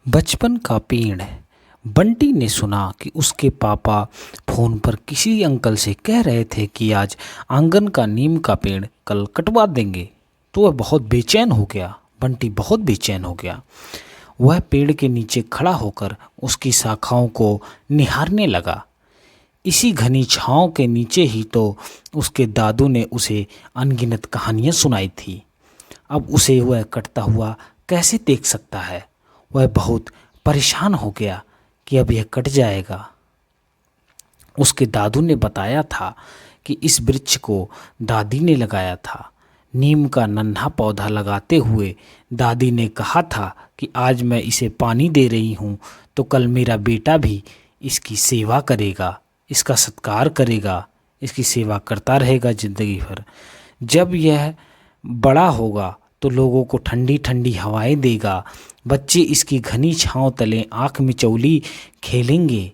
बचपन का पेड़। बंटी ने सुना कि उसके पापा फोन पर किसी अंकल से कह रहे थे कि आज आंगन का नीम का पेड़ कल कटवा देंगे। तो वह बहुत बेचैन हो गया। बंटी बहुत बेचैन हो गया। वह पेड़ के नीचे खड़ा होकर उसकी शाखाओं को निहारने लगा। इसी घनी छांव के नीचे ही तो उसके दादू ने उसे अनगिनत कहानियां सुनाई थी। अब उसे वह कटता हुआ कैसे देख सकता है। वह बहुत परेशान हो गया कि अब यह कट जाएगा। उसके दादू ने बताया था कि इस वृक्ष को दादी ने लगाया था। नीम का नन्हा पौधा लगाते हुए दादी ने कहा था कि आज मैं इसे पानी दे रही हूँ तो कल मेरा बेटा भी इसकी सेवा करेगा, इसका सत्कार करेगा, इसकी सेवा करता रहेगा ज़िंदगी भर। जब यह बड़ा होगा तो लोगों को ठंडी ठंडी हवाएं देगा। बच्चे इसकी घनी छांव तले आँख मिचौली खेलेंगे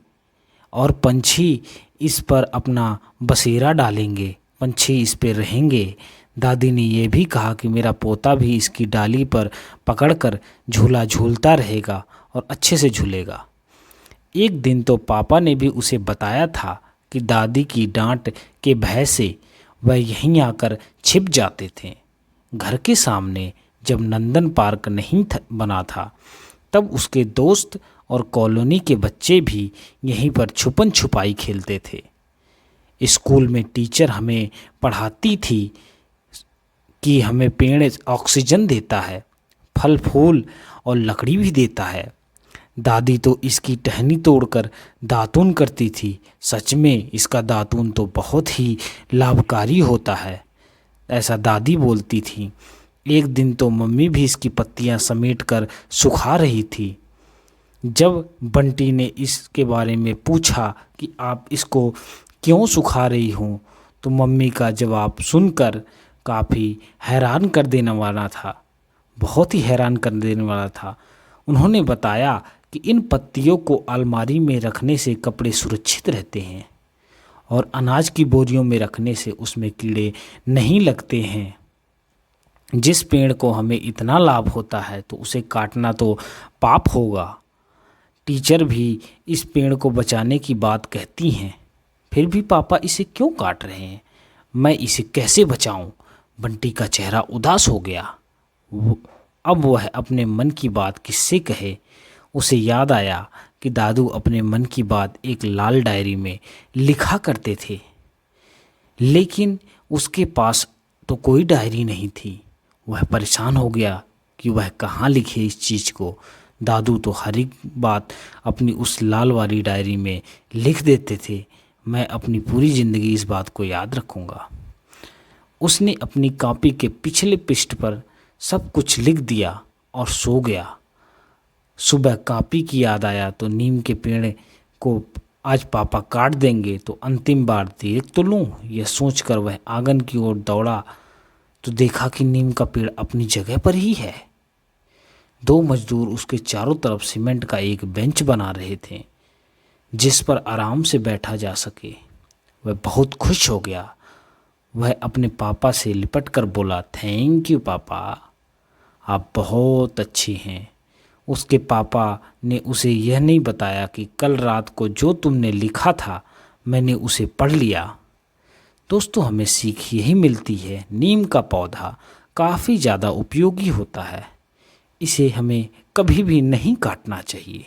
और पंछी इस पर अपना बसेरा डालेंगे, पंछी इस पर रहेंगे। दादी ने यह भी कहा कि मेरा पोता भी इसकी डाली पर पकड़कर झूला झूलता रहेगा और अच्छे से झूलेगा। एक दिन तो पापा ने भी उसे बताया था कि दादी की डांट के भय से वह यहीं आकर छिप जाते थे। घर के सामने जब नंदन पार्क नहीं बना था तब उसके दोस्त और कॉलोनी के बच्चे भी यहीं पर छुपन छुपाई खेलते थे। स्कूल में टीचर हमें पढ़ाती थी कि हमें पेड़ ऑक्सीजन देता है, फल फूल और लकड़ी भी देता है। दादी तो इसकी टहनी तोड़कर दातून करती थी। सच में इसका दातून तो बहुत ही लाभकारी होता है, ऐसा दादी बोलती थी। एक दिन तो मम्मी भी इसकी पत्तियां समेटकर सुखा रही थी। जब बंटी ने इसके बारे में पूछा कि आप इसको क्यों सुखा रही हो, तो मम्मी का जवाब सुनकर काफ़ी हैरान कर देने वाला था, बहुत ही हैरान कर देने वाला था। उन्होंने बताया कि इन पत्तियों को अलमारी में रखने से कपड़े सुरक्षित रहते हैं और अनाज की बोरियों में रखने से उसमें कीड़े नहीं लगते हैं। जिस पेड़ को हमें इतना लाभ होता है तो उसे काटना तो पाप होगा। टीचर भी इस पेड़ को बचाने की बात कहती हैं, फिर भी पापा इसे क्यों काट रहे हैं? मैं इसे कैसे बचाऊं? बंटी का चेहरा उदास हो गया। अब वह अपने मन की बात किससे कहे? उसे याद आया कि दादू अपने मन की बात एक लाल डायरी में लिखा करते थे, लेकिन उसके पास तो कोई डायरी नहीं थी। वह परेशान हो गया कि वह कहाँ लिखे इस चीज़ को। दादू तो हर एक बात अपनी उस लाल वाली डायरी में लिख देते थे। मैं अपनी पूरी ज़िंदगी इस बात को याद रखूँगा। उसने अपनी कॉपी के पिछले पृष्ठ पर सब कुछ लिख दिया और सो गया। सुबह कॉपी की याद आया तो नीम के पेड़ को आज पापा काट देंगे तो अंतिम बार देख तो लूँ, यह सोचकर वह आंगन की ओर दौड़ा तो देखा कि नीम का पेड़ अपनी जगह पर ही है। दो मजदूर उसके चारों तरफ सीमेंट का एक बेंच बना रहे थे जिस पर आराम से बैठा जा सके। वह बहुत खुश हो गया। वह अपने पापा से लिपट कर बोला, थैंक यू पापा, आप बहुत अच्छे हैं। उसके पापा ने उसे यह नहीं बताया कि कल रात को जो तुमने लिखा था मैंने उसे पढ़ लिया। दोस्तों, हमें सीख यही मिलती है, नीम का पौधा काफ़ी ज़्यादा उपयोगी होता है, इसे हमें कभी भी नहीं काटना चाहिए।